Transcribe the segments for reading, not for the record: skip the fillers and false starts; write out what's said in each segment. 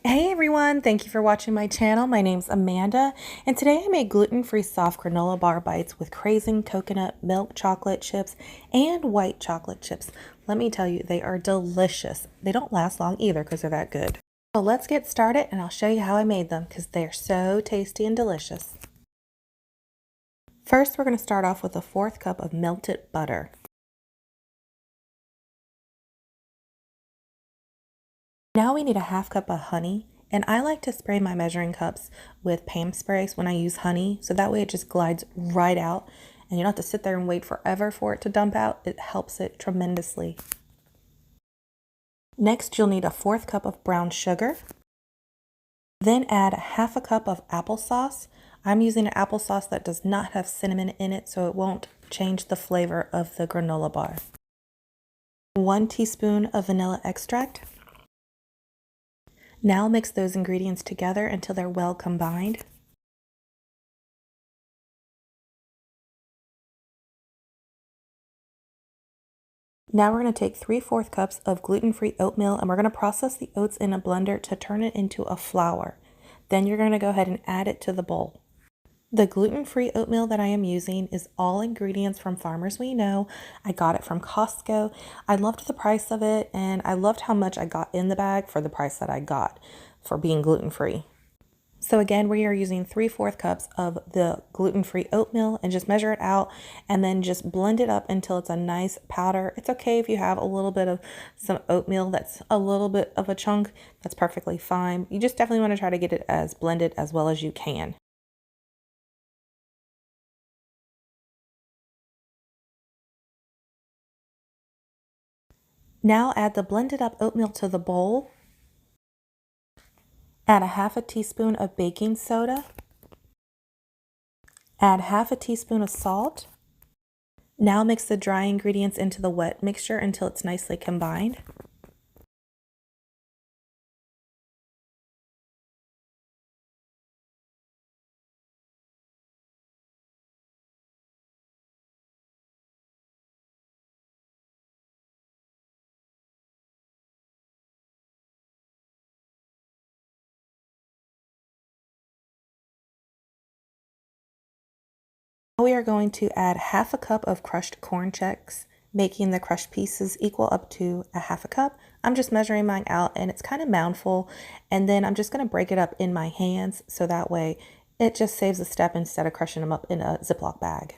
Hey everyone, thank you for watching my channel. My name's Amanda, and today I made gluten-free soft granola bar bites with Craisins coconut milk chocolate chips and white chocolate chips. Let me tell you, they are delicious. They don't last long either because they're that good. So let's get started and I'll show you how I made them because they're so tasty and delicious. First, we're going to start off with a 1/4 cup of melted butter. Now we need a 1/2 cup of honey, and I like to spray my measuring cups with Pam sprays when I use honey, so that way it just glides right out and you don't have to sit there and wait forever for it to dump out. It helps it tremendously. Next, you'll need a 1/4 cup of brown sugar. Then add 1/2 cup of applesauce. I'm using an applesauce that does not have cinnamon in it, so it won't change the flavor of the granola bar. 1 teaspoon of vanilla extract. Now mix those ingredients together until they're well combined. Now we're going to take 3/4 cups of gluten-free oatmeal and we're going to process the oats in a blender to turn it into a flour. Then you're going to go ahead and add it to the bowl. The gluten-free oatmeal that I am using is all ingredients from Farmers We Know. I got it from Costco. I loved the price of it and I loved how much I got in the bag for the price that I got for being gluten-free. So again, we are using 3/4 cups of the gluten-free oatmeal and just measure it out and then just blend it up until it's a nice powder. It's okay if you have a little bit of some oatmeal that's a little bit of a chunk. That's perfectly fine. You just definitely want to try to get it as blended as well as you can. Now add the blended up oatmeal to the bowl. Add a 1/2 teaspoon of baking soda. Add 1/2 teaspoon of salt. Now mix the dry ingredients into the wet mixture until it's nicely combined. We are going to add 1/2 cup of crushed corn chex, making the crushed pieces equal up to a 1/2 cup. I'm just measuring mine out and it's kind of moundful. And then I'm just going to break it up in my hands so that way it just saves a step instead of crushing them up in a Ziploc bag.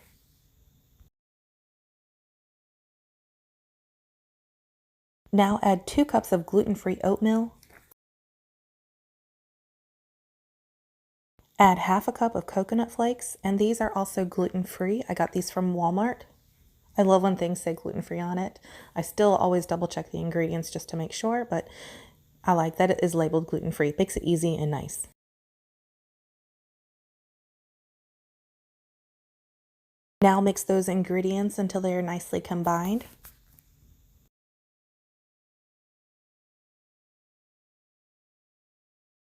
Now add 2 cups of gluten-free oatmeal. Add 1/2 cup of coconut flakes, and these are also gluten-free. I got these from Walmart. I love when things say gluten-free on it. I still always double check the ingredients just to make sure, but I like that it is labeled gluten-free. It makes it easy and nice. Now mix those ingredients until they are nicely combined.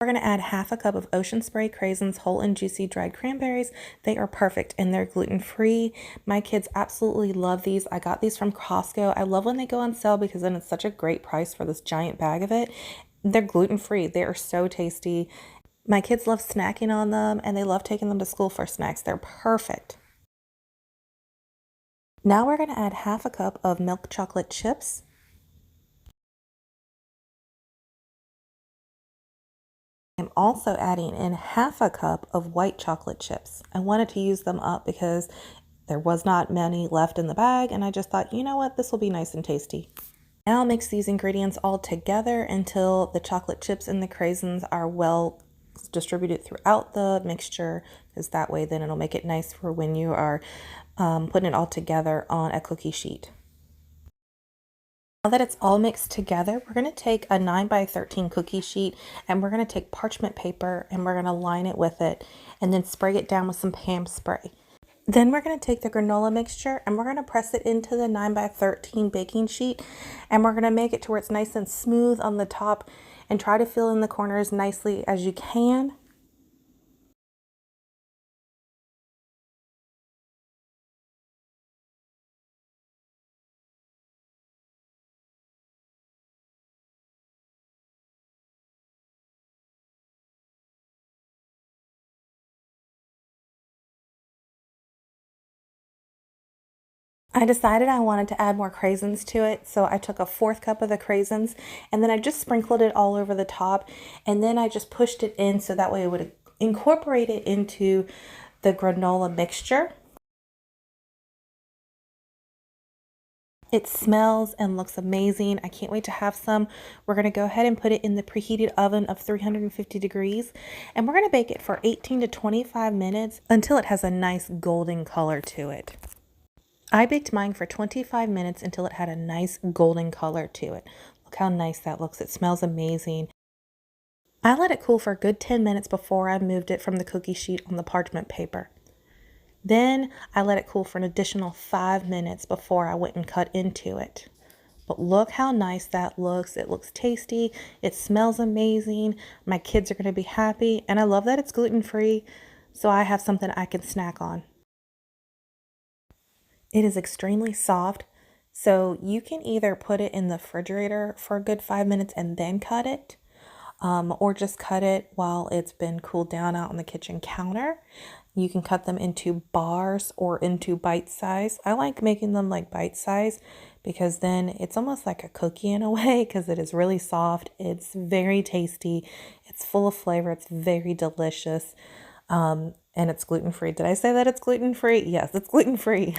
We're going to add 1/2 cup of Ocean Spray Craisins whole and juicy dried cranberries. They are perfect and they're gluten-free. My kids absolutely love these. I got these from Costco. I love when they go on sale because then it's such a great price for this giant bag of it. They're gluten-free. They are so tasty. My kids love snacking on them and they love taking them to school for snacks. They're perfect. Now we're going to add 1/2 cup of milk chocolate chips. I'm also adding in 1/2 cup of white chocolate chips. I wanted to use them up because there was not many left in the bag and I just thought, you know what, this will be nice and tasty. Now I'll mix these ingredients all together until the chocolate chips and the craisins are well distributed throughout the mixture, because that way then it'll make it nice for when you are putting it all together on a cookie sheet. Now that it's all mixed together, we're going to take a 9 by 13 cookie sheet and we're going to take parchment paper and we're going to line it with it and then spray it down with some Pam spray. Then we're going to take the granola mixture and we're going to press it into the 9 by 13 baking sheet and we're going to make it to where it's nice and smooth on the top and try to fill in the corners nicely as you can. I decided I wanted to add more craisins to it, so I took a fourth cup of the craisins and then I just sprinkled it all over the top, and then I just pushed it in so that way it would incorporate it into the granola mixture. It smells and looks amazing. I can't wait to have some. We're going to go ahead and put it in the preheated oven of 350 degrees, and we're going to bake it for 18 to 25 minutes until it has a nice golden color to it. I baked mine for 25 minutes until it had a nice golden color to it. Look how nice that looks. It smells amazing. I let it cool for a good 10 minutes before I moved it from the cookie sheet on the parchment paper. Then I let it cool for an additional 5 minutes before I went and cut into it. But look how nice that looks. It looks tasty. It smells amazing. My kids are going to be happy. And I love that it's gluten-free, so I have something I can snack on. It is extremely soft, so you can either put it in the refrigerator for a good 5 minutes and then cut it, or just cut it while it's been cooled down out on the kitchen counter. You can cut them into bars or into bite size. I like making them like bite size because then it's almost like a cookie in a way because it is really soft. It's very tasty. It's full of flavor. It's very delicious. And it's gluten-free. Did I say that it's gluten-free? Yes, it's gluten-free.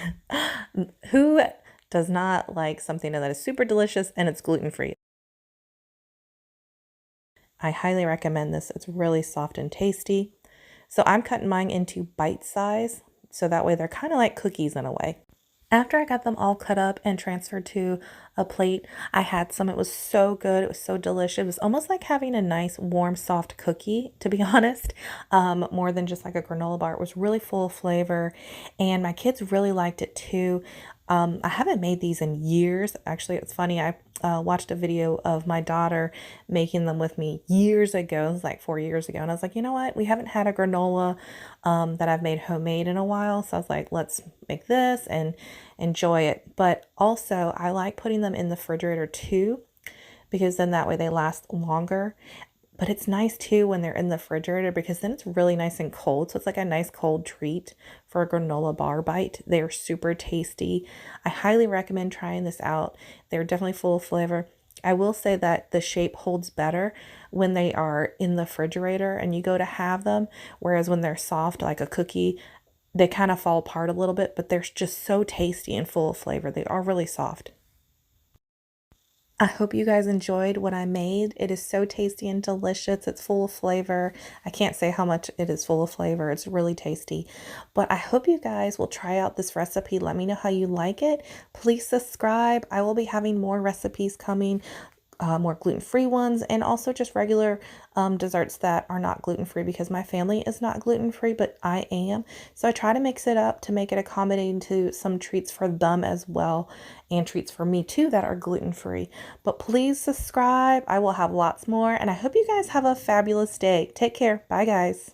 Who does not like something that is super delicious and it's gluten-free? I highly recommend this. It's really soft and tasty. So I'm cutting mine into bite size, so that way they're kind of like cookies in a way. After I got them all cut up and transferred to a plate, I had some. It was so good. It was so delicious. It was almost like having a nice, warm, soft cookie, to be honest, more than just like a granola bar. It was really full of flavor, and my kids really liked it too. I haven't made these in years. Actually, it's funny. I watched a video of my daughter making them with me years ago. It was like 4 years ago. And I was like, you know what? We haven't had a granola that I've made homemade in a while. So I was like, let's make this and enjoy it. But also, I like putting them in the refrigerator too, because then that way they last longer. But it's nice too when they're in the refrigerator because then it's really nice and cold. So it's like a nice cold treat for a granola bar bite. They're super tasty. I highly recommend trying this out. They're definitely full of flavor. I will say that the shape holds better when they are in the refrigerator and you go to have them, whereas when they're soft like a cookie, they kind of fall apart a little bit, but they're just so tasty and full of flavor. They are really soft. I hope you guys enjoyed what I made. It is so tasty and delicious. It's full of flavor. I can't say how much it is full of flavor. It's really tasty. But I hope you guys will try out this recipe. Let me know how you like it. Please subscribe. I will be having more recipes coming, more gluten-free ones, and also just regular desserts that are not gluten-free because my family is not gluten-free, but I am. So I try to mix it up to make it accommodating to some treats for them as well, and treats for me too that are gluten-free. But please subscribe. I will have lots more, and I hope you guys have a fabulous day. Take care. Bye, guys.